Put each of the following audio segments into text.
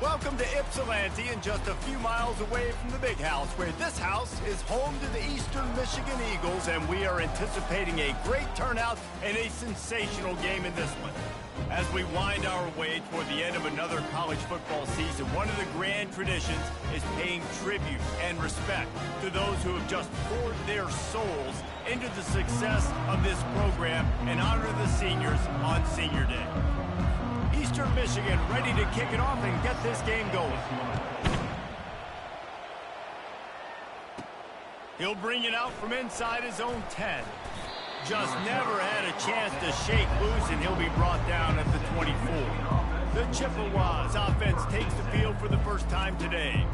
Welcome to Ypsilanti, and just a few miles away from the big house, where this house is home to the Eastern Michigan Eagles, and we are anticipating a great turnout and a sensational game in this one. As we wind our way toward the end of another college football season, one of the grand traditions is paying tribute and respect to those who have just poured their souls into the success of this program and honor the seniors on Senior Day. Eastern Michigan ready to kick it off and get this game going. He'll bring it out from inside his own 10. Just never had a chance to shake loose, and he'll be brought down at the 24. The Chippewas offense takes the field for the first time today.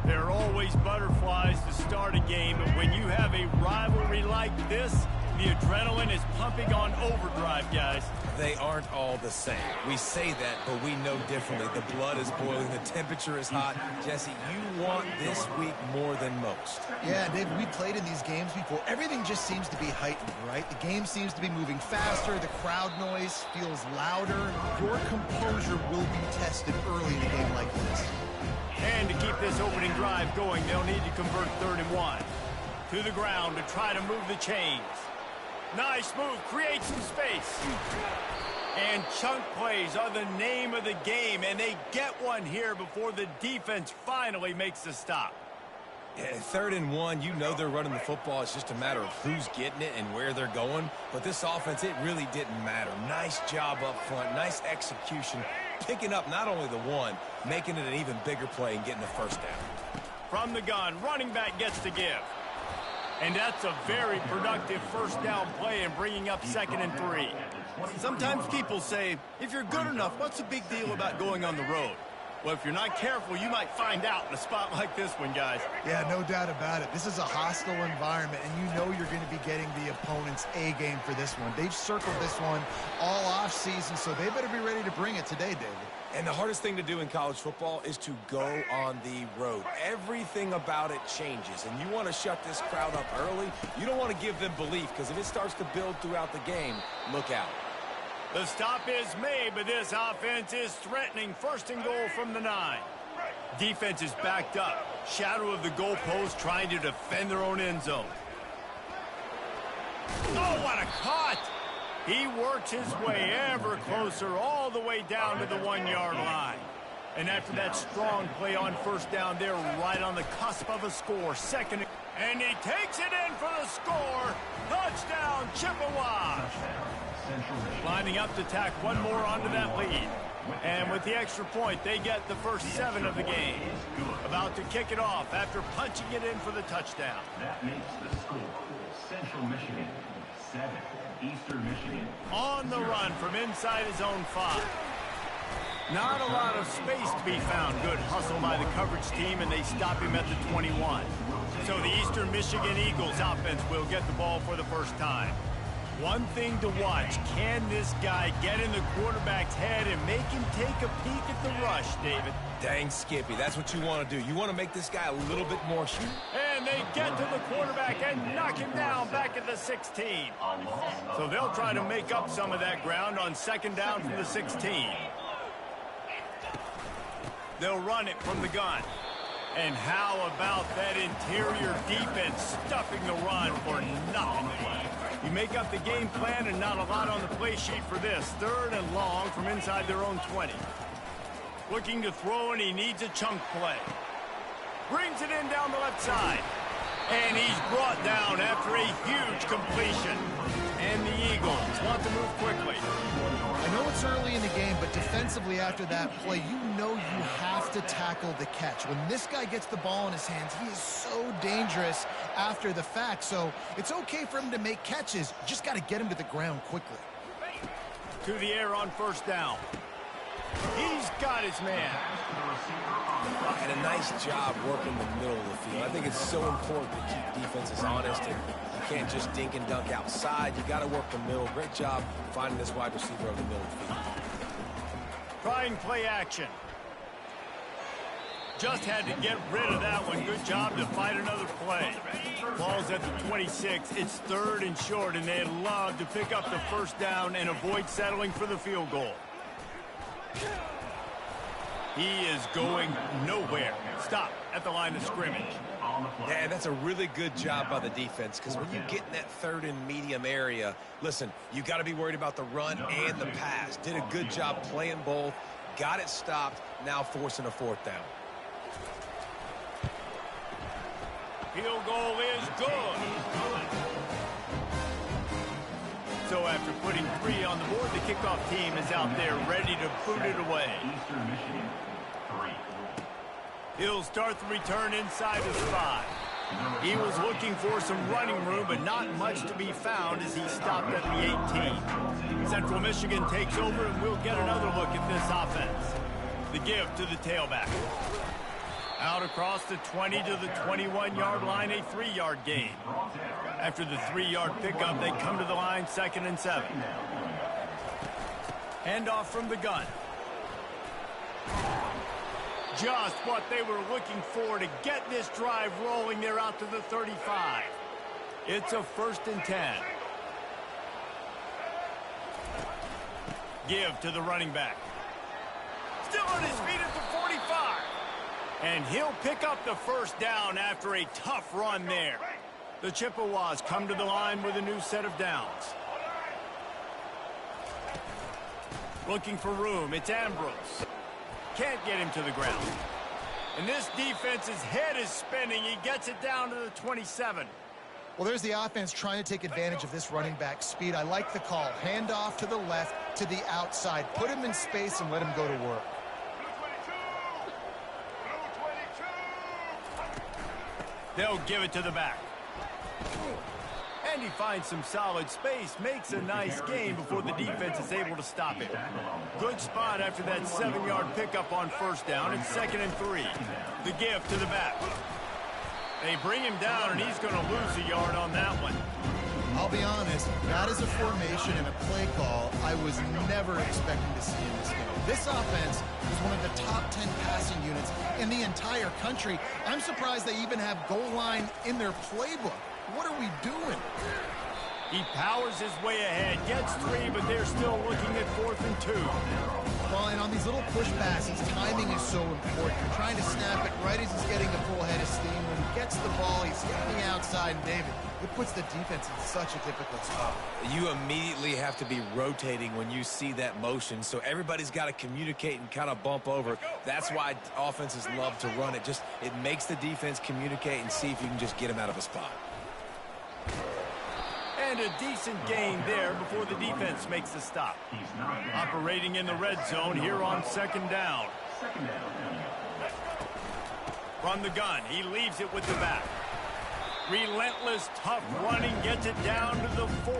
There are always butterflies to start a game, but when you have a rivalry like this, the adrenaline is pumping on overdrive, guys. They aren't all the same. We say that, but we know differently. The blood is boiling. The temperature is hot. Jesse, you want this week more than most. Yeah, David, we played in these games before. Everything just seems to be heightened, right? The game seems to be moving faster. The crowd noise feels louder. Your composure will be tested early in a game like this. And to keep this opening drive going, they'll need to convert 3rd and 1. To the ground to try to move the chains. Nice move, creates some space. And chunk plays are the name of the game, and they get one here before the defense finally makes the stop. Yeah, 3rd and 1, you know they're running the football. It's just a matter of who's getting it and where they're going. But this offense, it really didn't matter. Nice job up front, nice execution, picking up not only the one, making it an even bigger play and getting the first down. From the gun, running back gets to give. And that's a very productive first down play and bringing up 2nd and 3. Sometimes people say, if you're good enough, what's the big deal about going on the road? Well, if you're not careful, you might find out in a spot like this one, guys. Yeah, no doubt about it. This is a hostile environment, and you know you're going to be getting the opponent's A game for this one. They've circled this one all offseason, so they better be ready to bring it today, David. And the hardest thing to do in college football is to go on the road. Everything about it changes, and you want to shut this crowd up early. You don't want to give them belief, because if it starts to build throughout the game, look out. The stop is made, but this offense is threatening. 1st and goal from the 9. Defense is backed up. Shadow of the goalpost trying to defend their own end zone. Oh, what a cut! He works his way ever closer all the way down to the 1-yard line. And after that strong play on 1st down, they're right on the cusp of a score. 2nd, and he takes it in for the score. Touchdown, Chippewas! Lining up to tack one more onto that lead. And with the extra point, they get the first 7 of the game. About to kick it off after punching it in for the touchdown. That makes the score Central Michigan 7, Eastern Michigan. On the run from inside his own 5. Not a lot of space to be found. Good hustle by the coverage team, and they stop him at the 21. So the Eastern Michigan Eagles offense will get the ball for the first time. One thing to watch, can this guy get in the quarterback's head and make him take a peek at the rush, David? Dang, Skippy, that's what you want to do. You want to make this guy a little bit more shoot. And they get to the quarterback and knock him down back at the 16. So they'll try to make up some of that ground on 2nd down from the 16. They'll run it from the gun. And how about that interior defense stuffing the run for nothing? You make up the game plan and not a lot on the play sheet for this. 3rd and long from inside their own 20. Looking to throw, and he needs a chunk play. Brings it in down the left side. And he's brought down after a huge completion. And the Eagles want to move quickly. I know it's early in the game, but defensively after that play, you know you have to tackle the catch. When this guy gets the ball in his hands, he is so dangerous after the fact. So it's okay for him to make catches. You just got to get him to the ground quickly. To the air on 1st down. He's got his man. And a nice job working the middle of the field. I think it's so important to keep defenses honest, and you can't just dink and dunk outside. You got to work the middle. Great job finding this wide receiver over the middle of the field. Trying play action. Just had to get rid of that one. Good job to fight another play. Ball's at the 26. It's 3rd and short, and they'd love to pick up the 1st down and avoid settling for the field goal. He is going nowhere. Stop at the line of scrimmage. Yeah, that's a really good job by the defense, because when you get in that third and medium area, listen, you got to be worried about the run and the pass. Did a good job playing both, got it stopped, now forcing a fourth down. Field goal is good. So after putting 3 on the board, the kickoff team is out there ready to boot it away. Eastern Michigan, 3. He'll start the return inside his 5. He was looking for some running room, but not much to be found as he stopped at the 18. Central Michigan takes over, and we'll get another look at this offense. The give to the tailback. Out across the 20 to the 21-yard line, a 3-yard gain. After the 3-yard pickup, they come to the line, 2nd and 7. Handoff from the gun. Just what they were looking for to get this drive rolling. They're out to the 35. It's a 1st and 10. Give to the running back. Still on his feet at the 45. And he'll pick up the first down after a tough run there. The Chippewas come to the line with a new set of downs. Looking for room, it's Ambrose. Can't get him to the ground. And this defense's head is spinning. He gets it down to the 27. Well, there's the offense trying to take advantage of this running back speed. I like the call. Hand off to the left, to the outside. Put him in space and let him go to work. They'll give it to the back. And he finds some solid space, makes a nice gain before the defense is able to stop him. Good spot after that 7-yard pickup on 1st down. It's 2nd and 3. The give to the back. They bring him down, and he's going to lose a yard on that one. I'll be honest, that is a formation and a play call I was never expecting to see in this game. This offense is one of the top 10 passing units in the entire country. I'm surprised they even have goal line in their playbook. What are we doing? He powers his way ahead, gets 3, but they're still looking at 4th and 2. Well, and on these little push passes, timing is so important. You're trying to snap it right as he's getting a full head of steam. When he gets the ball, he's hitting the outside, and David, it puts the defense in such a difficult spot. You immediately have to be rotating when you see that motion, so everybody's got to communicate and kind of bump over. That's why offenses love to run it. It makes the defense communicate and see if you can just get him out of a spot. And a decent gain there before the defense makes the stop. Operating in the red zone here on 2nd down. From the gun, he leaves it with the back. Relentless, tough running, gets it down to the 4.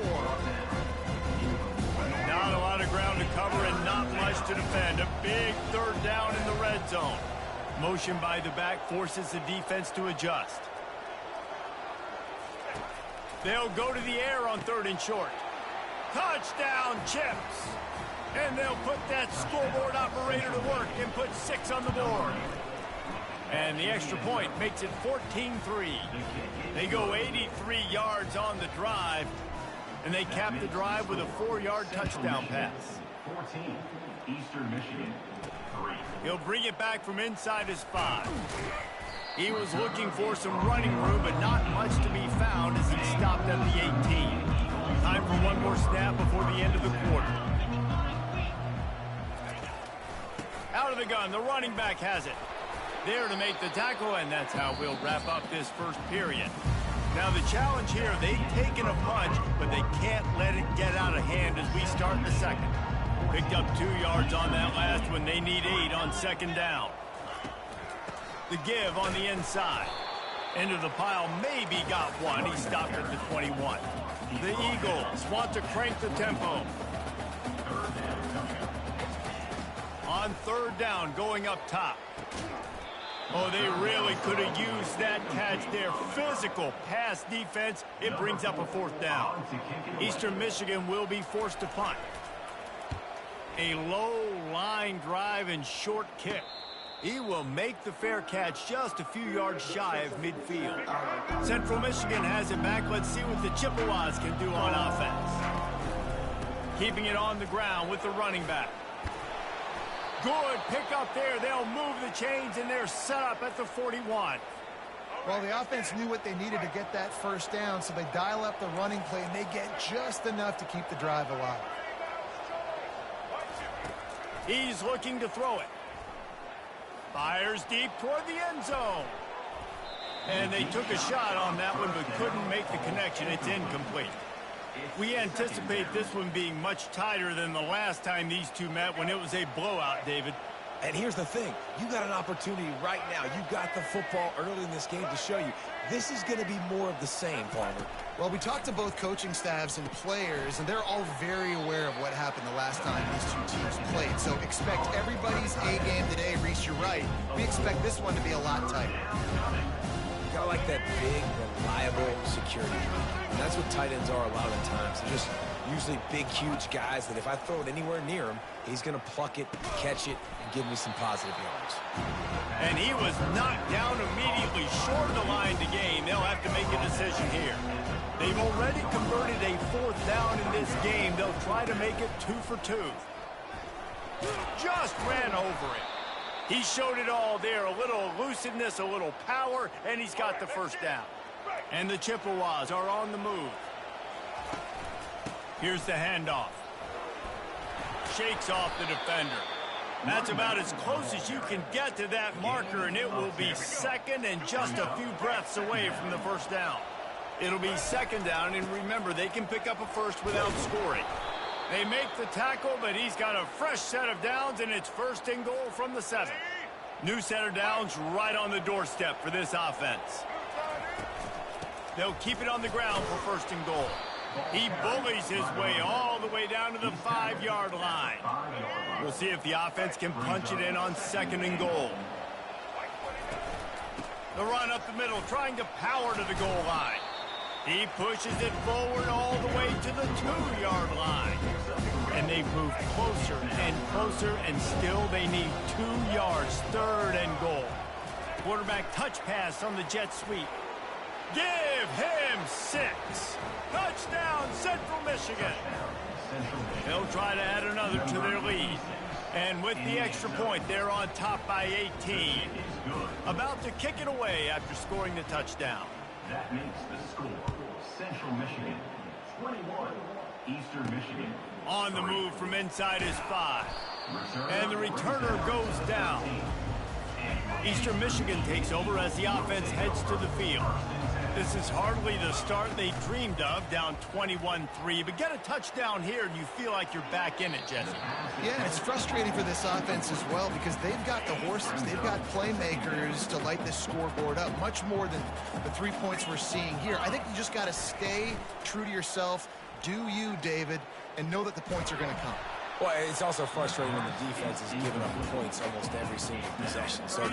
Not a lot of ground to cover and not much to defend. A big 3rd down in the red zone. Motion by the back forces the defense to adjust. They'll go to the air on 3rd and short. Touchdown, Chips. And they'll put that scoreboard operator to work and put 6 on the board. And the extra point makes it 14-3. They go 83 yards on the drive, and they cap the drive with a 4-yard touchdown pass. 14, Eastern Michigan, 3. He'll bring it back from inside his 5. He was looking for some running room, but not much to be found as he stopped at the 18. Time for one more snap before the end of the quarter. Out of the gun, the running back has it. There to make the tackle, and that's how we'll wrap up this first period. Now the challenge here, they've taken a punch, but they can't let it get out of hand as we start the second. Picked up 2 yards on that last one. They need 8 on 2nd down. The give on the inside. Into the pile, maybe got 1. He stopped at the 21. The Eagles want to crank the tempo. On 3rd down, going up top. Oh, they really could have used that catch there. Physical pass defense. It brings up a 4th down. Eastern Michigan will be forced to punt. A low line drive and short kick. He will make the fair catch just a few yards shy of midfield. Central Michigan has it back. Let's see what the Chippewas can do on offense. Keeping it on the ground with the running back. Good pickup there. They'll move the chains, and they're set up at the 41. Well, the offense knew what they needed to get that first down, so they dial up the running play, and they get just enough to keep the drive alive. He's looking to throw it. Fires deep toward the end zone. And they took a shot on that one, but couldn't make the connection. It's incomplete. We anticipate this one being much tighter than the last time these two met when it was a blowout, David. And here's the thing. You got an opportunity right now. You got the football early in this game to show you. This is going to be more of the same, Palmer. Well, we talked to both coaching staffs and players, and they're all very aware of what happened the last time these two teams played. So expect everybody's A game today. Reese, you're right. We expect this one to be a lot tighter. Got like that big, reliable security. And that's what tight ends are a lot of the times. They're just usually big, huge guys that if I throw it anywhere near him, he's going to pluck it, catch it, and give me some positive yards. And he was knocked down immediately short of the line to gain. They'll have to make a decision here. They've already converted a 4th down in this game. They'll try to make it 2 for 2. Just ran over it. He showed it all there. A little elusiveness, a little power, and he's got the first down. And the Chippewas are on the move. Here's the handoff. Shakes off the defender. That's about as close as you can get to that marker, and it will be second and just a few breaths away from the first down. It'll be second down, and remember, they can pick up a first without scoring. They make the tackle, but he's got a fresh set of downs, and it's 1st and goal from the 7. New set of downs right on the doorstep for this offense. They'll keep it on the ground for 1st and goal. He bullies his way all the way down to the 5-yard line. We'll see if the offense can punch it in on 2nd and goal. The run up the middle, trying to power to the goal line. He pushes it forward all the way to the 2-yard line. And they move closer and closer, and still they need 2 yards, 3rd and goal. Quarterback touch pass on the jet sweep. Give him 6. Touchdown, Central Michigan. They'll try to add another to their lead. And with the extra point, they're on top by 18. About to kick it away after scoring the touchdown. That makes the score Central Michigan 21, Eastern Michigan. On the move from inside his 5. And the returner goes down. Eastern Michigan takes over as the offense heads to the field. This is hardly the start they dreamed of, down 21-3. But get a touchdown here, and you feel like you're back in it, Jesse. Yeah, it's frustrating for this offense as well because they've got the horses. They've got playmakers to light this scoreboard up, much more than the 3 points we're seeing here. I think you just got to stay true to yourself, do you, David, and know that the points are going to come. Well, it's also frustrating when the defense is giving up points almost every single possession. So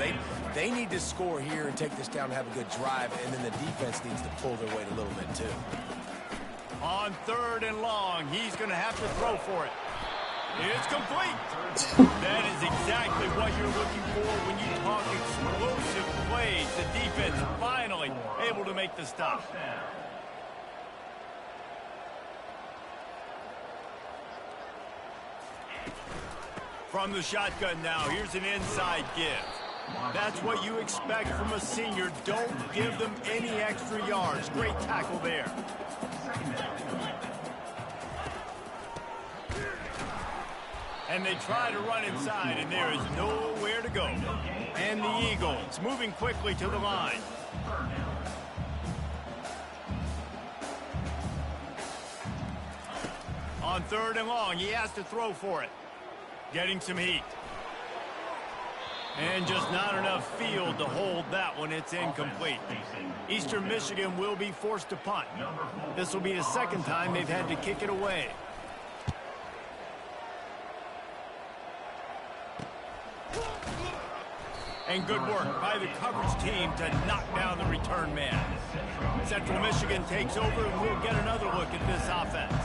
they need to score here and take this down and have a good drive, and then the defense needs to pull their weight a little bit too. On 3rd and long, he's going to have to throw for it. It's complete. That is exactly what you're looking for when you talk explosive plays. The defense finally able to make the stop. From the shotgun now, here's an inside give. That's what you expect from a senior. Don't give them any extra yards. Great tackle there. And they try to run inside, and there is nowhere to go. And the Eagles moving quickly to the line. On 3rd and long, he has to throw for it. Getting some heat. And just not enough field to hold that one. It's incomplete. Eastern Michigan will be forced to punt. This will be the 2nd time they've had to kick it away. And good work by the coverage team to knock down the return man. Central Michigan takes over, and we'll get another look at this offense.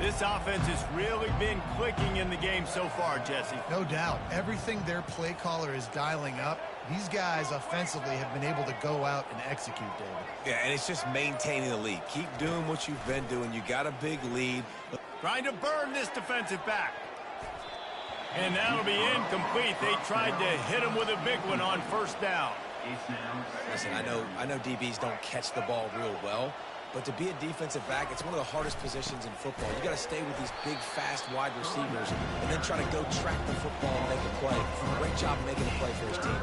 This offense has really been clicking in the game so far, Jesse. No doubt. Everything their play caller is dialing up, these guys offensively have been able to go out and execute, David. Yeah, and it's just maintaining the lead. Keep doing what you've been doing. You got a big lead. Trying to burn this defensive back. And that'll be incomplete. They tried to hit him with a big one on first down. Listen, I know DBs don't catch the ball real well, but to be a defensive back, it's one of the hardest positions in football. You got to stay with these big, fast wide receivers and then try to go track the football and make a play. Great job making a play for his team.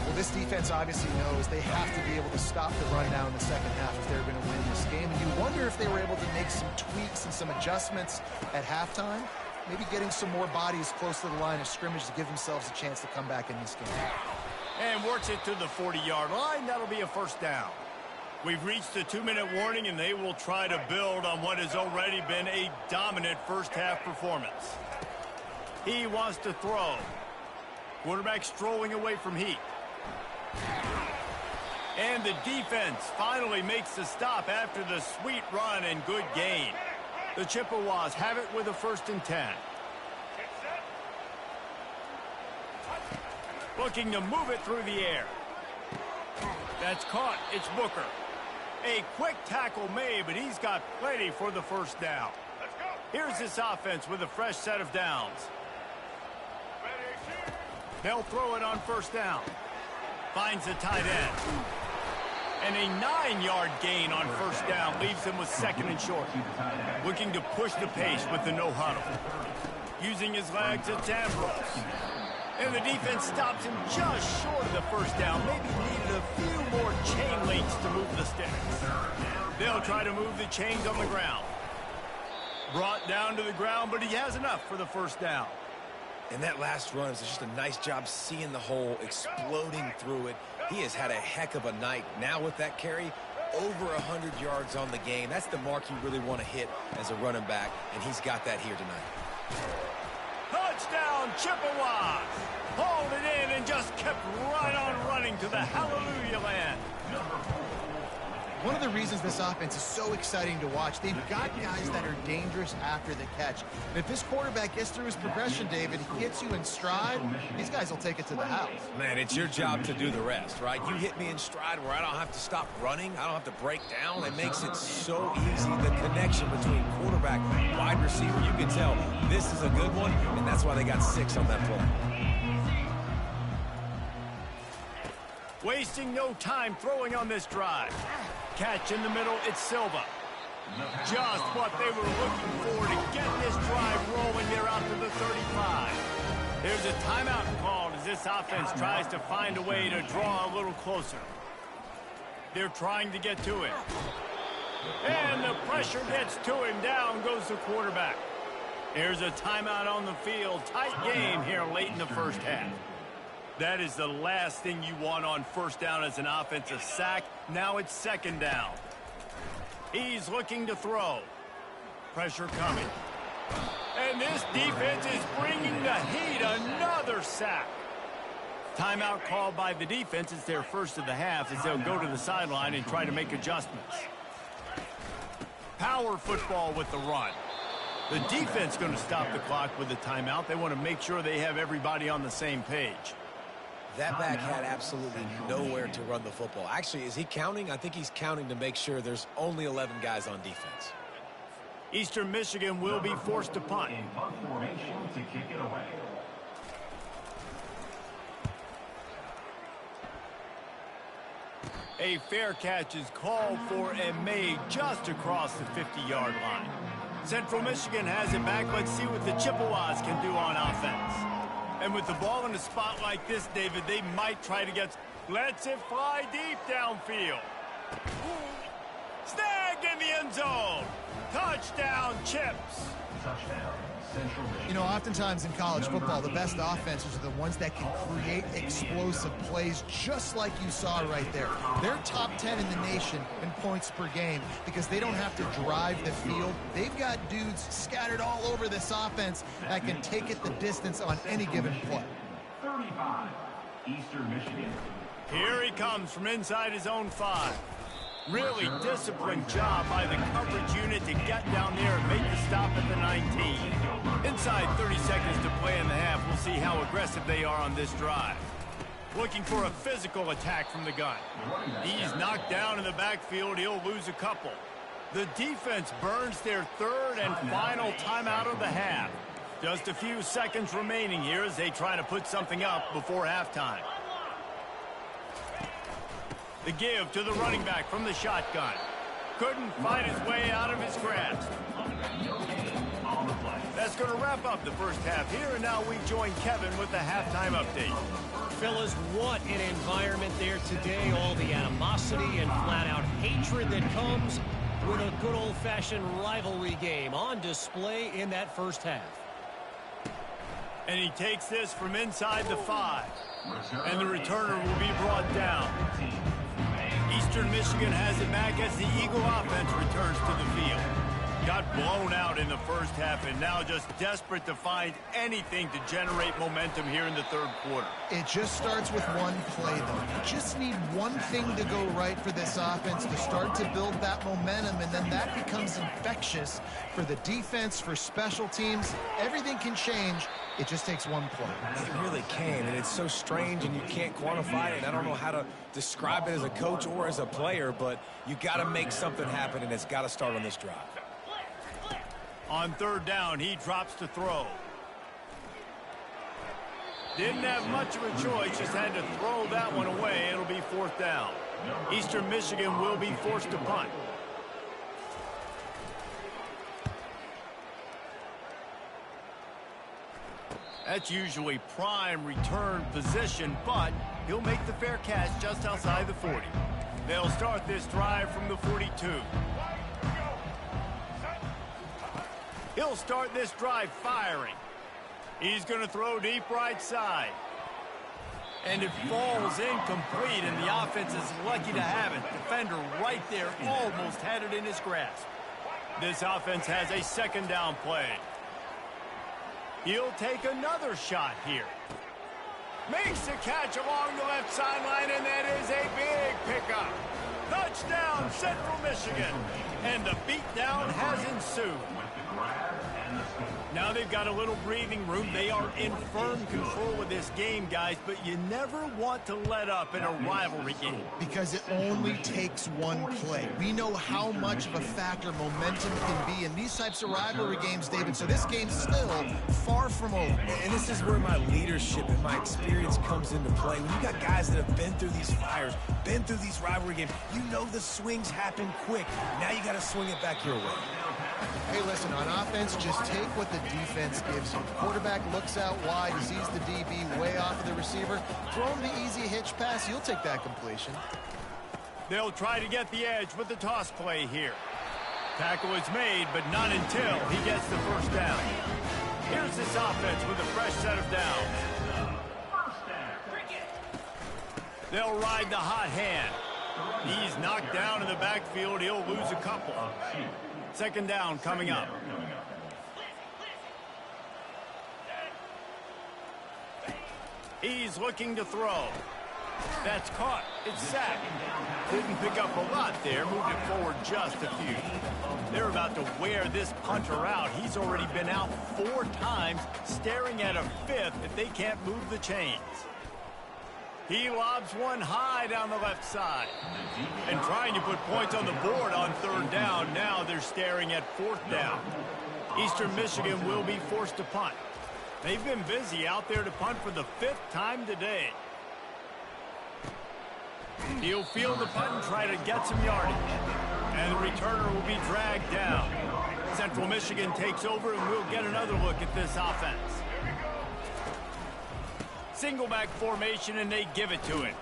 Well, this defense obviously knows they have to be able to stop the run down in the second half if they're going to win this game. And you wonder if they were able to make some tweaks and some adjustments at halftime, maybe getting some more bodies close to the line of scrimmage to give themselves a chance to come back in this game. And works it to the 40-yard line. That'll be a first down. We've reached the 2-minute warning, and they will try to build on what has already been a dominant first-half performance. He wants to throw. Quarterback strolling away from Heat. And the defense finally makes the stop after the sweet run and good gain. The Chippewas have it with a 1st and 10. Looking to move it through the air. That's caught. It's Booker. A quick tackle made, but he's got plenty for the first down. Here's this offense with a fresh set of downs. They'll throw it on first down. Finds the tight end. And a 9-yard gain on first down leaves him with 2nd and short. Looking to push the pace with the no huddle. Using his legs, it's Ambrose. And the defense stops him just short of the first down. Maybe needed a few more chain links to move the sticks. They'll try to move the chains on the ground. Brought down to the ground, but he has enough for the first down. And that last run is just a nice job seeing the hole, exploding through it. He has had a heck of a night. Now with that carry, over 100 yards on the game. That's the mark you really want to hit as a running back, and he's got that here tonight. Touchdown, Chippewas! Hauled it in and just kept right on running to the hallelujah land. One of the reasons this offense is so exciting to watch, they've got guys that are dangerous after the catch. And if this quarterback gets through his progression, David, he hits you in stride, these guys will take it to the house. Man, it's your job to do the rest, right? You hit me in stride where I don't have to stop running. I don't have to break down. It makes it so easy. The connection between quarterback and wide receiver, you can tell this is a good one, and that's why they got 6 on that play. Wasting no time throwing on this drive. Catch in the middle, it's Silva. Just what they were looking for to get this drive rolling there out to the 35. There's a timeout called as this offense tries to find a way to draw a little closer. They're trying to get to him. And the pressure gets to him. Down goes the quarterback. Here's a timeout on the field. Tight game here late in the first half. That is the last thing you want on first down as an offensive sack. Now it's 2nd down. He's looking to throw. Pressure coming. And this defense is bringing the heat. Another sack. Timeout called by the defense. It's their first of the half as they'll go to the sideline and try to make adjustments. Power football with the run. The defense going to stop the clock with the timeout. They want to make sure they have everybody on the same page. That back had absolutely nowhere to run the football. Actually, is he counting? I think he's counting to make sure there's only 11 guys on defense. Eastern Michigan will be forced to punt. In punt formation to kick it away. A fair catch is called for and made just across the 50-yard line. Central Michigan has it back. Let's see what the Chippewas can do on offense. And with the ball in a spot like this, David, they might try to get... Lets it fly deep downfield. Snagged in the end zone. Touchdown, Chips. Touchdown, Central Michigan. You know, oftentimes in college football, the best offenses are the ones that can create explosive plays just like you saw right there. They're top 10 in the nation in points per game because they don't have to drive the field. They've got dudes scattered all over this offense that can take it the distance on any given play. 35, Eastern Michigan. Here he comes from inside his own 5. Really disciplined job by the coverage unit to get down there and make the stop at the 19. Inside 30 seconds to play in the half. We'll see how aggressive they are on this drive. Looking for a physical attack from the gun. He's knocked down in the backfield. He'll lose a couple. The defense burns their 3rd and final timeout of the half. Just a few seconds remaining here as they try to put something up before halftime. The give to the running back from the shotgun. Couldn't fight his way out of his grasp. That's going to wrap up the first half here, and now we join Kevin with the halftime update. Fellas, what an environment there today. All the animosity and flat-out hatred that comes with a good old-fashioned rivalry game on display in that first half. And he takes this from inside the 5. And the returner will be brought down. Eastern Michigan has it back as the Eagle offense returns to the field. Got blown out in the first half and now just desperate to find anything to generate momentum here in the third quarter. It just starts with one play, though. You just need one thing to go right for this offense to start to build that momentum, and then that becomes infectious for the defense, for special teams. Everything can change. It just takes one play. It really can, and it's so strange, and you can't quantify it. And I don't know how to describe it as a coach or as a player, but you got to make something happen, and it's got to start on this drive. On third down, he drops to throw. Didn't have much of a choice, just had to throw that one away. It'll be fourth down. Eastern Michigan will be forced to punt. That's usually prime return position, but he'll make the fair catch just outside the 40. They'll start this drive from the 42. He'll start this drive firing. He's going to throw deep right side. And it falls incomplete, and the offense is lucky to have it. Defender right there almost had it in his grasp. This offense has a second down play. He'll take another shot here. Makes the catch along the left sideline, and that is a big pickup. Touchdown, Central Michigan. And the beatdown has ensued. Now they've got a little breathing room. They are in firm control of this game, guys, but you never want to let up in a rivalry game. Because it only takes one play. We know how much of a factor momentum can be in these types of rivalry games, David, so this game's still far from over. And this is where my leadership and my experience comes into play. When you got guys that have been through these fires, been through these rivalry games, you know the swings happen quick. Now you got to swing it back your way. Hey, listen, on offense, just take what the defense gives you. Quarterback looks out wide, he sees the DB way off of the receiver. Throw him the easy hitch pass, you'll take that completion. They'll try to get the edge with the toss play here. Tackle is made, but not until he gets the first down. Here's this offense with a fresh set of downs. They'll ride the hot hand. He's knocked down in the backfield. He'll lose a couple. Second down coming up. He's looking to throw. That's caught. It's sacked. Didn't pick up a lot there. Moved it forward just a few. They're about to wear this punter out. He's already been out 4 times, staring at a 5th if they can't move the chains. He lobs one high down the left side. And trying to put points on the board on third down. Now they're staring at fourth down. Eastern Michigan will be forced to punt. They've been busy out there to punt for the 5th time today. He'll field the punt and try to get some yardage. And the returner will be dragged down. Central Michigan takes over, and we'll get another look at this offense. Single back formation, and they give it to him.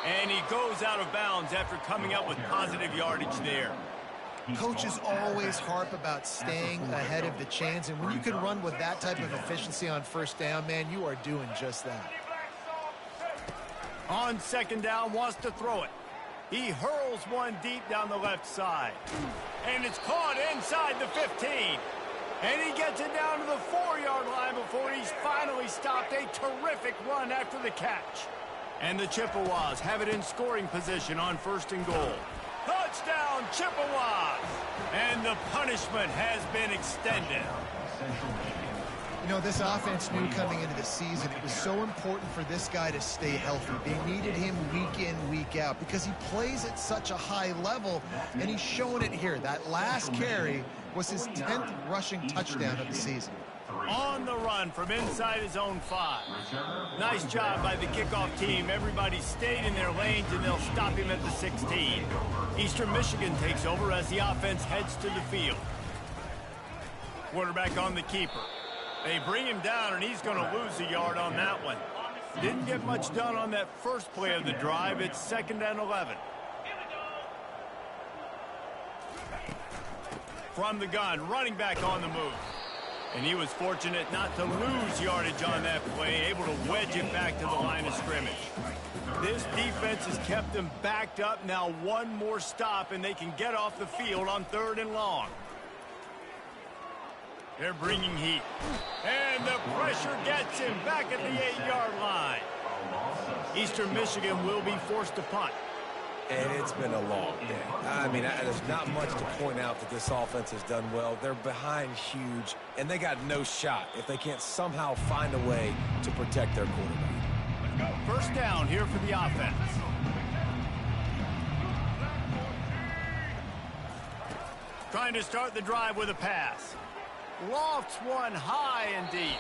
And he goes out of bounds after coming up with positive yardage there. Coaches always harp about staying ahead of the chains, and when you can run with that type of efficiency on first down, man, you are doing just that. On second down, wants to throw it. He hurls one deep down the left side. And it's caught inside the 15. And he gets it down to the 4-yard line before he's finally stopped. A terrific run after the catch. And the Chippewas have it in scoring position on first and goal. Touchdown, Chippewas! And the punishment has been extended. You know, this offense knew coming into the season it was so important for this guy to stay healthy. They needed him week in, week out because he plays at such a high level, and he's showing it here. That last carry was his 10th rushing touchdown of the season. On the run from inside his own 5. Nice job by the kickoff team. Everybody stayed in their lanes, and they'll stop him at the 16. Eastern Michigan takes over as the offense heads to the field. Quarterback on the keeper. They bring him down, and he's going to lose a yard on that one. Didn't get much done on that first play of the drive. It's 2nd and 11. From the gun, running back on the move. And he was fortunate not to lose yardage on that play, able to wedge it back to the line of scrimmage. This defense has kept them backed up. Now one more stop, and they can get off the field on 3rd and long. They're bringing heat. And the pressure gets him back at the 8-yard line. Eastern Michigan will be forced to punt. And it's been a long day. I mean, there's not much to point out that this offense has done well. They're behind huge, and they got no shot if they can't somehow find a way to protect their quarterback. First down here for the offense. Trying to start the drive with a pass. Lofts one high and deep.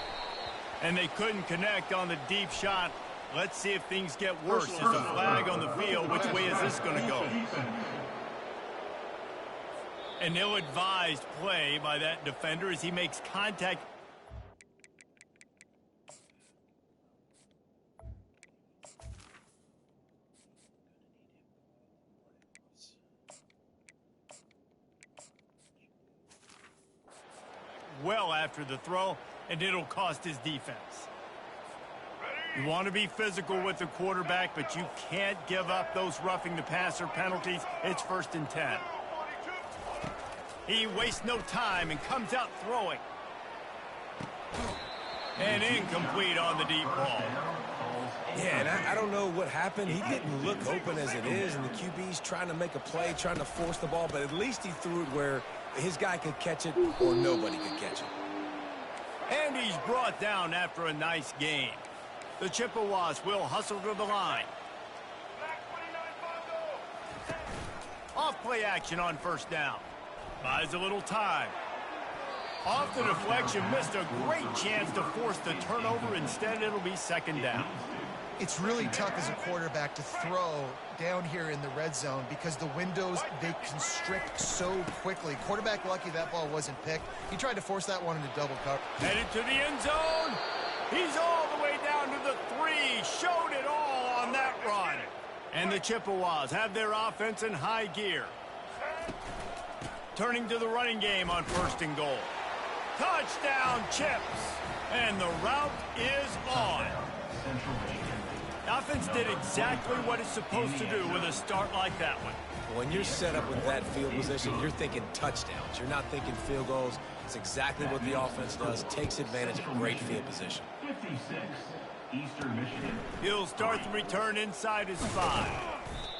And they couldn't connect on the deep shot. Let's see if things get worse. There's a flag on the field. Which way is this going to go? An ill-advised play by that defender as he makes contact. Well after the throw, and it'll cost his defense. You want to be physical with the quarterback, but you can't give up those roughing the passer penalties. It's 1st and 10. He wastes no time and comes out throwing. And incomplete on the deep ball. Yeah, and I don't know what happened. He didn't look open as it is, and the QB's trying to make a play, trying to force the ball, but at least he threw it where his guy could catch it or nobody could catch it. And he's brought down after a nice game. The Chippewas will hustle to the line. Off play action on 1st down. Buys a little time. Off the deflection, missed a great chance to force the turnover. Instead, it'll be 2nd down. It's really tough as a quarterback to throw down here in the red zone because the windows, they constrict so quickly. Quarterback lucky that ball wasn't picked. He tried to force that one into double cover. Headed to the end zone. He's all the way down to the 3. Showed it all on that run. And the Chippewas have their offense in high gear. Turning to the running game on 1st and goal. Touchdown, Chips. And the route is on. Offense did exactly what it's supposed to do with a start like that one. When you're set up with that field position, you're thinking touchdowns. You're not thinking field goals. It's exactly what the offense does. Takes advantage of great field position. 56, Eastern Michigan. He'll start the return inside his 5.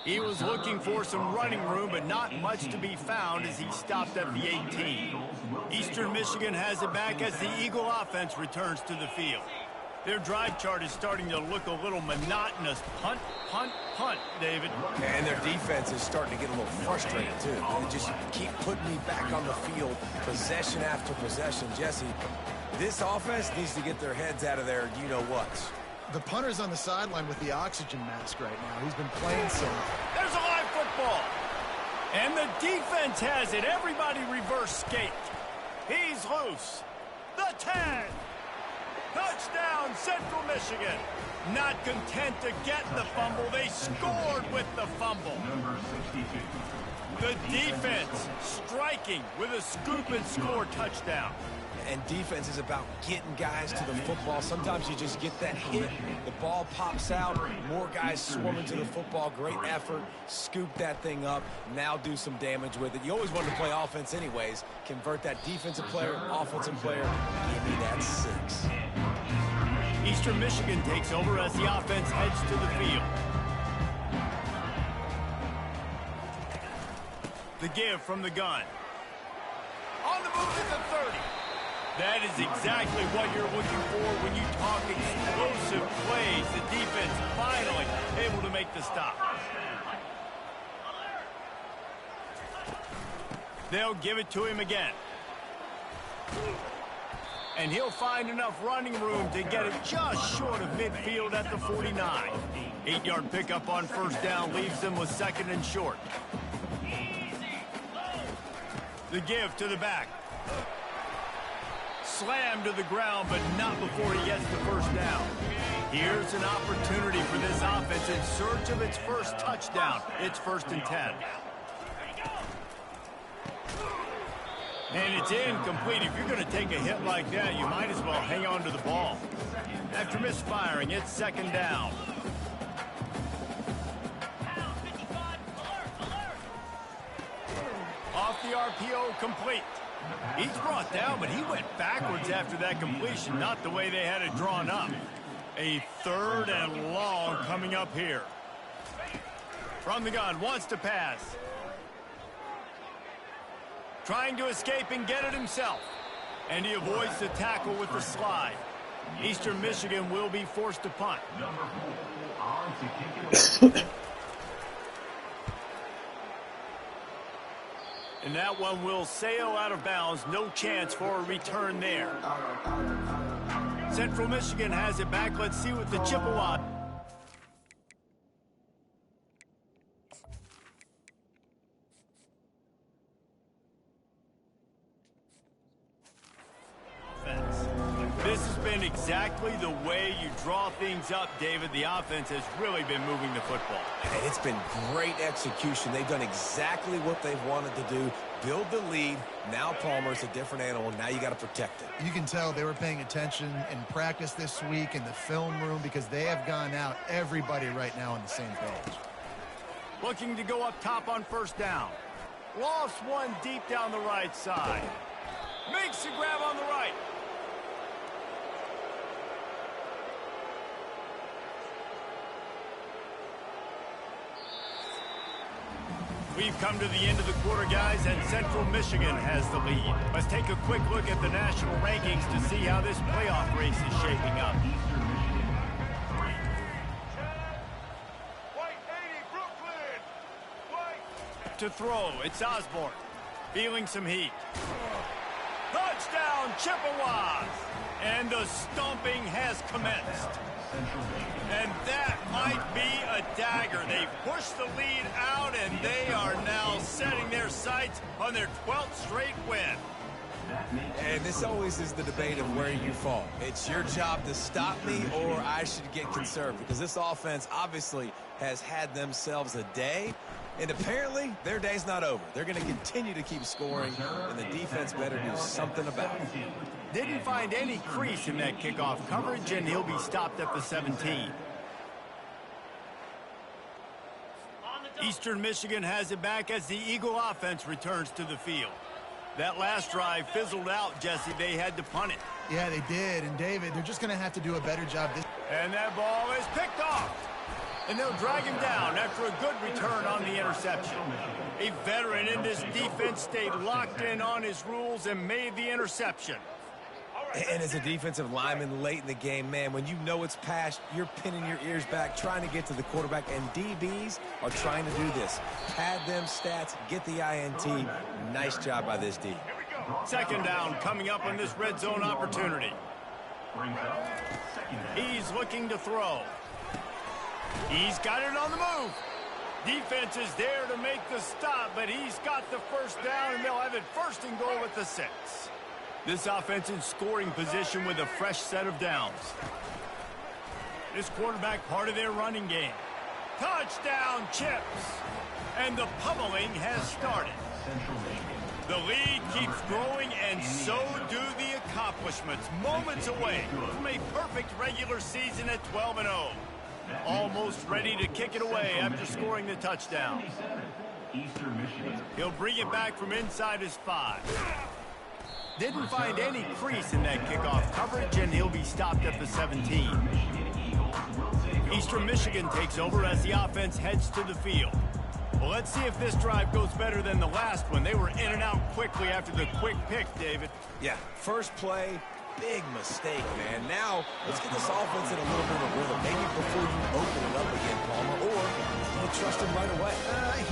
He was looking for some running room, but not much to be found as he stopped at the 18. Eastern Michigan has it back as the Eagle offense returns to the field. Their drive chart is starting to look a little monotonous. Punt, punt, punt, David. And their defense is starting to get a little frustrated, too. They just keep putting me back on the field, possession after possession. Jesse, this offense needs to get their heads out of their you-know-whats. The punter's on the sideline with the oxygen mask right now. He's been playing some. There's a live football. And the defense has it. Everybody reverse skate. He's loose. The 10. Touchdown, Central Michigan. Not content to get the fumble, they scored with the fumble. Number 62. The defense striking with a scoop and score touchdown. And defense is about getting guys to the football. Sometimes you just get that hit, the ball pops out, more guys swarming to the football. Great effort, scoop that thing up, now do some damage with it. You always wanted to play offense anyways. Convert that defensive player, offensive player, give me that 6. Eastern Michigan takes over as the offense heads to the field. The give from the gun. On the move to the 30. That is exactly what you're looking for when you talk explosive plays. The defense finally able to make the stop. They'll give it to him again. And he'll find enough running room to get it just short of midfield at the 49. 8-yard pickup on first down leaves them with second and short. The give to the back. Slammed to the ground, but not before he gets the first down. Here's an opportunity for this offense in search of its first touchdown. It's 1st and 10. And it's incomplete. If you're going to take a hit like that, you might as well hang on to the ball. After misfiring, it's 2nd down. Off the RPO, complete. He's brought down, but he went backwards after that completion, not the way they had it drawn up. A 3rd and long coming up here. From the gun, wants to pass. Trying to escape and get it himself. And he avoids the tackle with the slide. Eastern Michigan will be forced to punt. Number 4, on to kick it away. And that one will sail out of bounds. No chance for a return there. Central Michigan has it back. Let's see what the Chippewas. This has been exactly the way you draw things up, David. The offense has really been moving the football. And it's been great execution. They've done exactly what they've wanted to do. Build the lead. Now Palmer's a different animal. Now you got to protect it. You can tell they were paying attention in practice this week in the film room because they have gone out, everybody right now on the same page. Looking to go up top on first down. Lost one deep down the right side. Makes the grab on the right. We've come to the end of the quarter, guys, and Central Michigan has the lead. Let's take a quick look at the national rankings to see how this playoff race is shaping up. Eastern Michigan. To throw, it's Osborne. Feeling some heat. Touchdown, Chippewas! And the stomping has commenced. And that might be a dagger. They've pushed the lead out, and they are now setting their sights on their 12th straight win. And this always is the debate of where you fall. It's your job to stop me, or I should get conservative, because this offense obviously has had themselves a day, and apparently their day's not over. They're going to continue to keep scoring, and the defense better do something about it. Didn't find any crease in that kickoff coverage, and he'll be stopped at the 17. Eastern Michigan has it back as the Eagle offense returns to the field. That last drive fizzled out, Jesse. They had to punt it. Yeah, they did. And, David, they're just going to have to do a better job this. And that ball is picked off. And they'll drag him down after a good return on the interception. A veteran in this defense stayed locked in on his rules and made the interception. And as a defensive lineman late in the game, man, when you know it's past, you're pinning your ears back, trying to get to the quarterback, and DBs are trying to do this. Pad them stats, get the INT. Nice job by this D. Second down coming up on this red zone opportunity. He's looking to throw. He's got it on the move. Defense is there to make the stop, but he's got the first down, and they'll have it 1st and goal at the 6. This offense in scoring position with a fresh set of downs. This quarterback part of their running game. Touchdown, Chips. And the pummeling has started. The lead keeps growing, and so do the accomplishments. Moments away from a perfect regular season at 12-0. Almost ready to kick it away after scoring the touchdown. He'll bring it back from inside his 5. Didn't find any crease in that kickoff coverage, and he'll be stopped at the 17. Eastern Michigan takes over as the offense heads to the field. Well, let's see if this drive goes better than the last one. They were in and out quickly after the quick pick, David. Yeah, first play, big mistake, man. Now, let's get this offense in a little bit of rhythm. Maybe before you open it up again, Palmer, or trust him right away?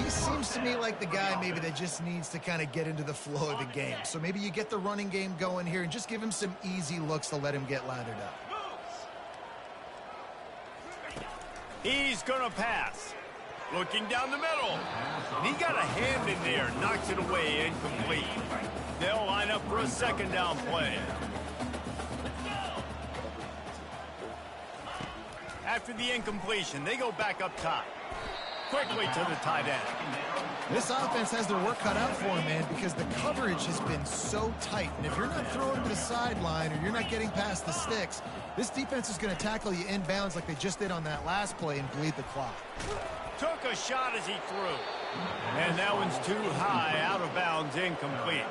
He seems to me like the guy maybe that just needs to kind of get into the flow of the game. So maybe you get the running game going here and just give him some easy looks to let him get lathered up. He's going to pass. Looking down the middle. And he got a hand in there. Knocks it away. Incomplete. They'll line up for a second down play. After the incompletion, they go back up top. Quickly to the tight end. This offense has their work cut out for them, man, because the coverage has been so tight. And if you're not throwing to the sideline or you're not getting past the sticks, this defense is going to tackle you inbounds like they just did on that last play and bleed the clock. Took a shot as he threw. And that one's too high, out of bounds, incomplete.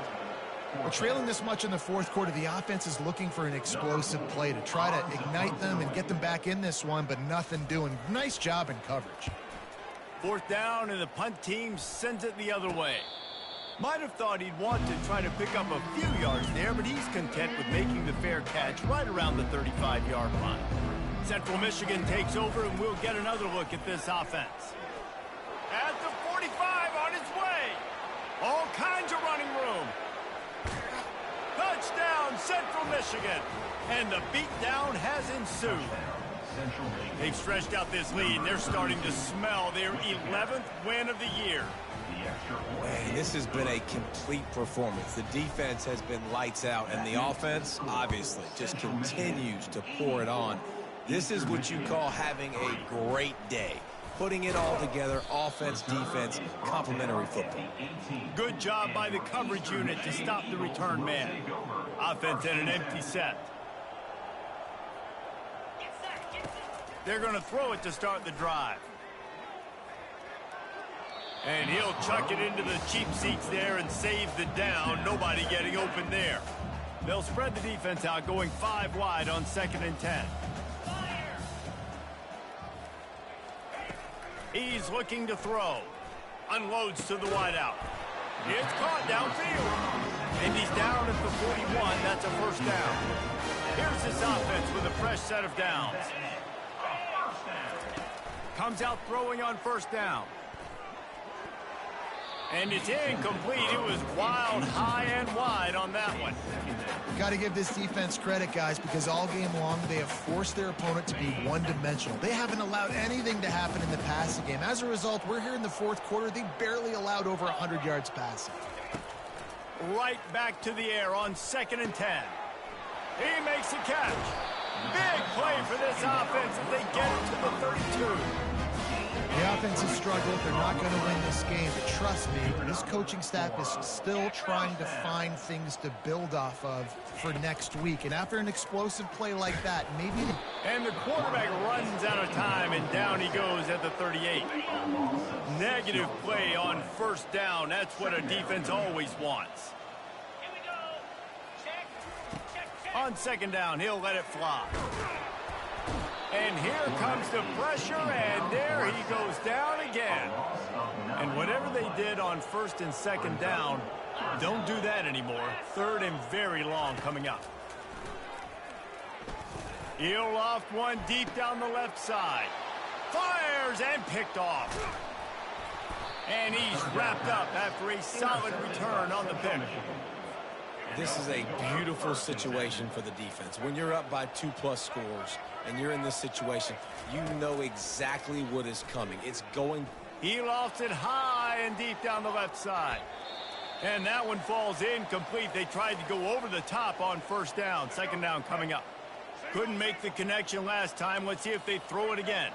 Well, trailing this much in the fourth quarter, the offense is looking for an explosive play to try to ignite them and get them back in this one, but nothing doing. Nice job in coverage. Fourth down, and the punt team sends it the other way. Might have thought he'd want to try to pick up a few yards there, but he's content with making the fair catch right around the 35-yard line. Central Michigan takes over, and we'll get another look at this offense. At the 45 on his way. All kinds of running room. Touchdown, Central Michigan. And the beatdown has ensued. They've stretched out this lead, and they're starting to smell their 11th win of the year. Man, this has been a complete performance. The defense has been lights out, and the offense, obviously, just continues to pour it on. This is what you call having a great day. Putting it all together, offense, defense, complementary football. Good job by the coverage unit to stop the return man. Offense in an empty set. They're going to throw it to start the drive. And he'll chuck it into the cheap seats there and save the down. Nobody getting open there. They'll spread the defense out, going 5 wide on 2nd and 10. He's looking to throw. Unloads to the wideout. It's caught downfield. And he's down at the 41. That's a first down. Here's this offense with a fresh set of downs. Comes out throwing on first down. And it's incomplete. It was wild, high, and wide on that one. Got to give this defense credit, guys, because all game long they have forced their opponent to be one-dimensional. They haven't allowed anything to happen in the passing game. As a result, we're here in the fourth quarter. They barely allowed over 100 yards passing. Right back to the air on 2nd and 10. He makes a catch. Big play for this offense as they get it to the 32. The offense has struggled. They're not going to win this game. But trust me, this coaching staff is still trying to find things to build off of for next week. And after an explosive play like that, maybe... And the quarterback runs out of time, and down he goes at the 38. Negative play on first down. That's what a defense always wants. On 2nd down, he'll let it fly. And here comes the pressure, and there he goes down again. And whatever they did on 1st and 2nd down, don't do that anymore. 3rd and very long coming up. He'll loft one deep down the left side. Fires and picked off. And he's wrapped up after a solid return on the pick. This is a beautiful situation for the defense. When you're up by 2+ scores and you're in this situation, you know exactly what is coming. It's going. He lofts it high and deep down the left side. And that one falls incomplete. They tried to go over the top on first down. 2nd down coming up. Couldn't make the connection last time. Let's see if they throw it again.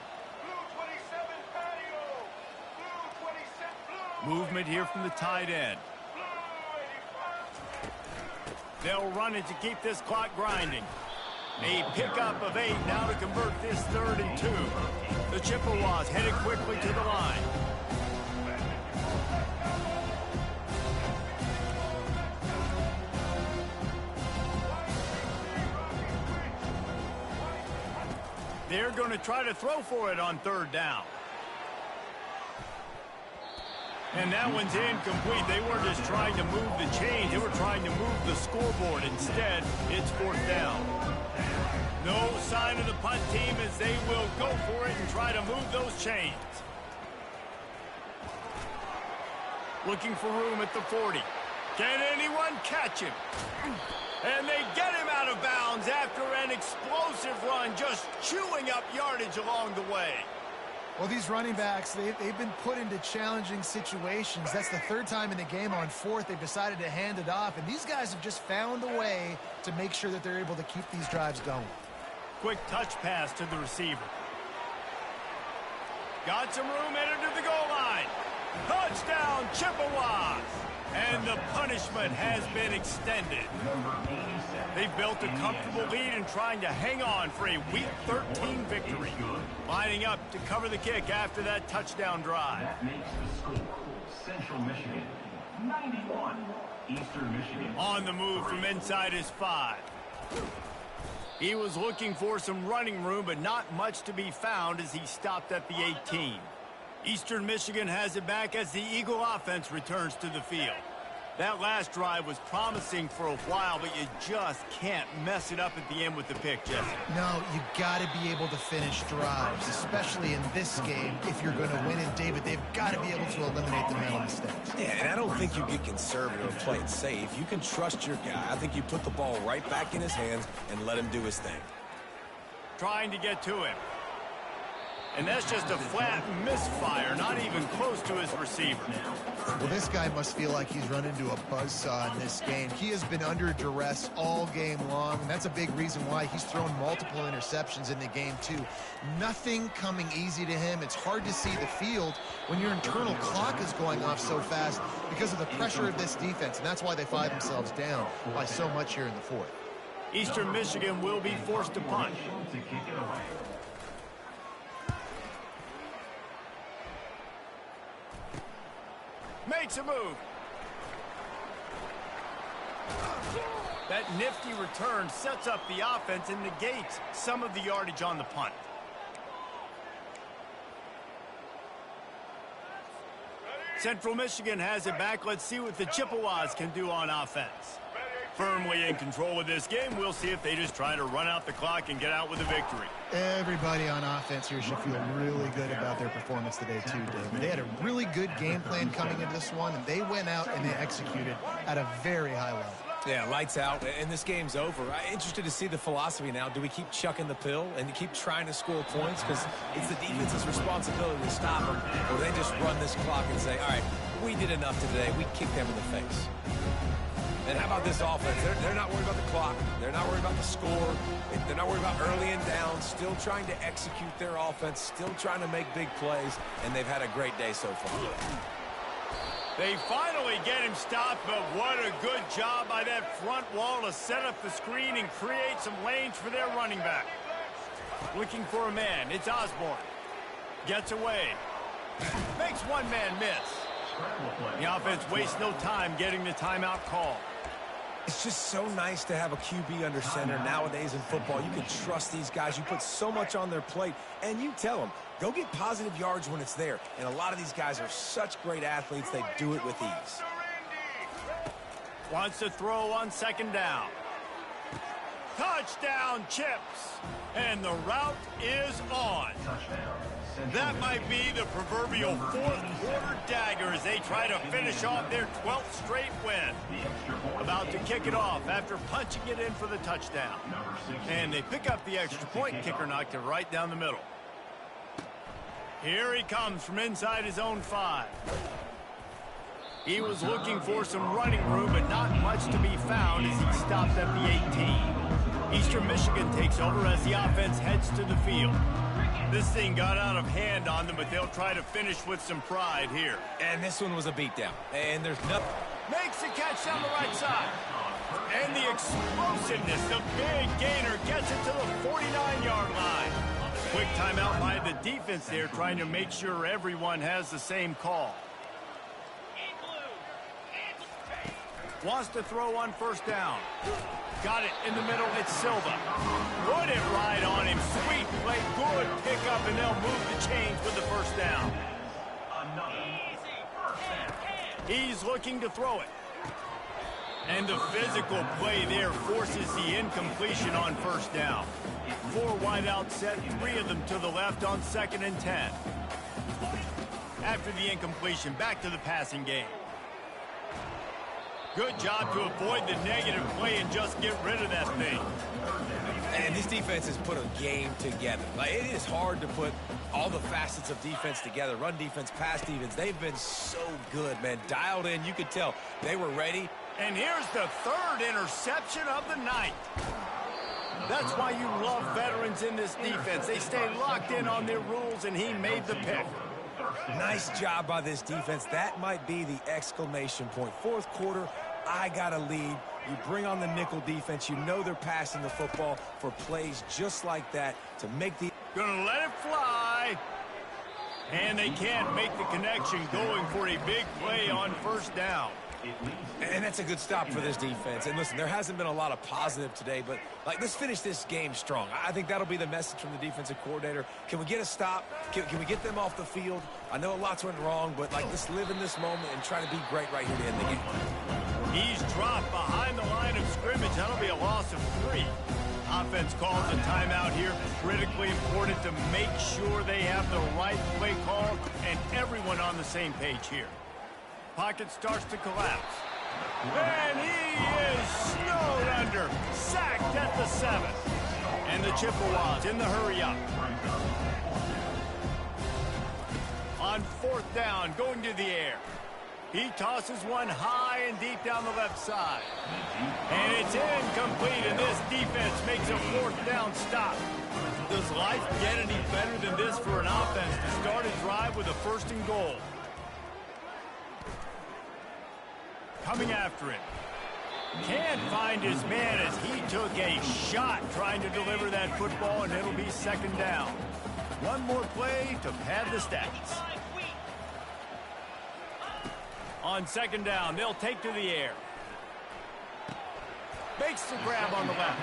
Movement here from the tight end. They'll run it to keep this clock grinding. A pickup of 8 now to convert this 3rd and 2. The Chippewas headed quickly to the line. They're going to try to throw for it on 3rd down. And that one's incomplete. They weren't just trying to move the chains. They were trying to move the scoreboard. Instead, it's 4th down. No sign of the punt team as they will go for it and try to move those chains. Looking for room at the 40. Can anyone catch him? And they get him out of bounds after an explosive run, just chewing up yardage along the way. Well, these running backs, they've been put into challenging situations. That's the third time in the game. On fourth, they've decided to hand it off, and these guys have just found a way to make sure that they're able to keep these drives going. Quick touch pass to the receiver. Got some room, headed to the goal line. Touchdown, Chippewas! And the punishment has been extended. They've built a comfortable lead and trying to hang on for a Week 13 victory. Lining up to cover the kick after that touchdown drive. That makes the score Central Michigan 91, Eastern Michigan. On the move from inside his 5. He was looking for some running room, but not much to be found as he stopped at the 18. Eastern Michigan has it back as the Eagle offense returns to the field. That last drive was promising for a while, but you just can't mess it up at the end with the pick, Jesse. No, you got to be able to finish drives, especially in this game. If you're going to win it, David, they've got to be able to eliminate the mental mistakes. Yeah, and I don't think you get conservative or play it safe. You can trust your guy. I think you put the ball right back in his hands and let him do his thing. Trying to get to him. And that's just a flat misfire, not even close to his receiver. Well, this guy must feel like he's run into a buzzsaw in this game. He has been under duress all game long, and that's a big reason why he's thrown multiple interceptions in the game, too. Nothing coming easy to him. It's hard to see the field when your internal clock is going off so fast because of the pressure of this defense, and that's why they find themselves down by so much here in the fourth. Eastern Michigan will be forced to punt. To kick it away. Makes a move. That nifty return sets up the offense and negates some of the yardage on the punt. Central Michigan has it back. Let's see what the Chippewas can do on offense. Firmly in control of this game. We'll see if they just try to run out the clock and get out with a victory. Everybody on offense here should feel really good about their performance today, too, David. They had a really good game plan coming into this one, and they went out and they executed at a very high level. Yeah, lights out, and this game's over. I'm interested to see the philosophy now. Do we keep chucking the pill and keep trying to score points? Because it's the defense's responsibility to stop them. Or they just run this clock and say, all right, we did enough today. We kicked them in the face. And how about this offense? They're not worried about the clock. They're not worried about the score. They're not worried about early and down. Still trying to execute their offense. Still trying to make big plays. And they've had a great day so far. They finally get him stopped, but what a good job by that front wall to set up the screen and create some lanes for their running back. Looking for a man. It's Osborne. Gets away. Makes one man miss. The offense wastes no time getting the timeout call. It's just so nice to have a QB under center nowadays in football. You can trust these guys. You put so much on their plate, and you tell them, go get positive yards when it's there. And a lot of these guys are such great athletes, they do it with ease. Wants to throw on second down. Touchdown, Chips. And the route is on. That might be the proverbial fourth quarter dagger as they try to finish off their 12th straight win. About to kick it off after punching it in for the touchdown. And they pick up the extra point. Kicker knocked it right down the middle. Here he comes from inside his own 5. He was looking for some running room, but not much to be found as he stopped at the 18. Eastern Michigan takes over as the offense heads to the field. This thing got out of hand on them, but they'll try to finish with some pride here. And this one was a beatdown. And there's nothing. Makes the catch down the right side. And the explosiveness, the big gainer gets it to the 49-yard line. Quick timeout by the defense there, trying to make sure everyone has the same call. Wants to throw on first down. Got it in the middle. It's Silva. Put it right on him. Sweet play. Good pickup, and they'll move the chains with the first down. He's looking to throw it. And the physical play there forces the incompletion on first down. 4 wide out set, 3 of them to the left on 2nd and 10. After the incompletion, back to the passing game. Good job to avoid the negative play and just get rid of that thing. And this defense has put a game together. Like, it is hard to put all the facets of defense together. Run defense, pass defense. They've been so good, man. Dialed in. You could tell they were ready. And here's the third interception of the night. That's why you love veterans in this defense. They stay locked in on their rules, and he made the pick. Nice job by this defense. That might be the exclamation point. Fourth quarter, I got a lead. You bring on the nickel defense. You know they're passing the football for plays just like that to make the... Gonna let it fly. And they can't make the connection, going for a big play on first down. And that's a good stop for this defense. And listen, there hasn't been a lot of positive today, but let's finish this game strong. I think that'll be the message from the defensive coordinator. Can we get a stop? Can we get them off the field? I know lots went wrong, but let's live in this moment and try to be great right here to end the game. He's dropped behind the line of scrimmage. That'll be a loss of 3. Offense calls a timeout here. Critically important to make sure they have the right play call and everyone on the same page here. Pocket starts to collapse. And he is snowed under. Sacked at the 7. And the Chippewas in the hurry-up. On fourth down, going to the air. He tosses one high and deep down the left side. And it's incomplete, and this defense makes a fourth down stop. Does life get any better than this for an offense to start a drive with a first and goal? Coming after him. Can't find his man as he took a shot trying to deliver that football, and it'll be second down. One more play to pad the stats. On second down, they'll take to the air. Makes the grab on the left.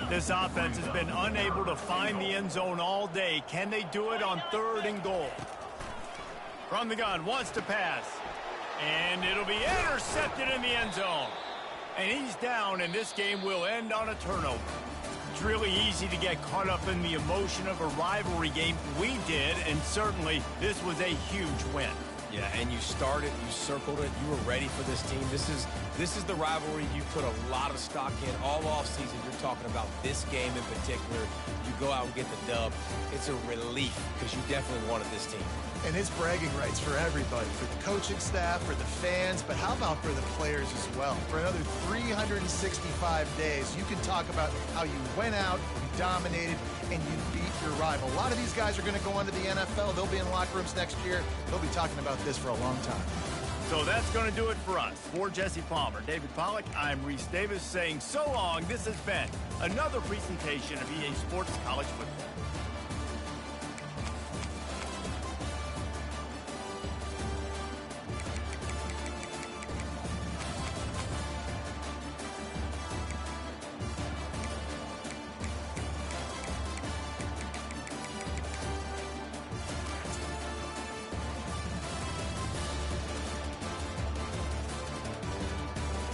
This offense has been unable to find the end zone all day. Can they do it on third and goal? From the gun, wants to pass. And it'll be intercepted in the end zone. And he's down, and this game will end on a turnover. It's really easy to get caught up in the emotion of a rivalry game. We did, and certainly this was a huge win. Yeah, and you started, you circled it, you were ready for this team. This is the rivalry you put a lot of stock in all offseason. You're talking about this game in particular. You go out and get the dub. It's a relief because you definitely wanted this team. And it's bragging rights for everybody, for the coaching staff, for the fans, but how about for the players as well? For another 365 days, you can talk about how you went out, you dominated, and you beat your rival. A lot of these guys are going to go on to the NFL. They'll be in locker rooms next year. They'll be talking about this for a long time. So that's going to do it for us. For Jesse Palmer, David Pollack, I'm Reese Davis saying so long. This has been another presentation of EA Sports College Football.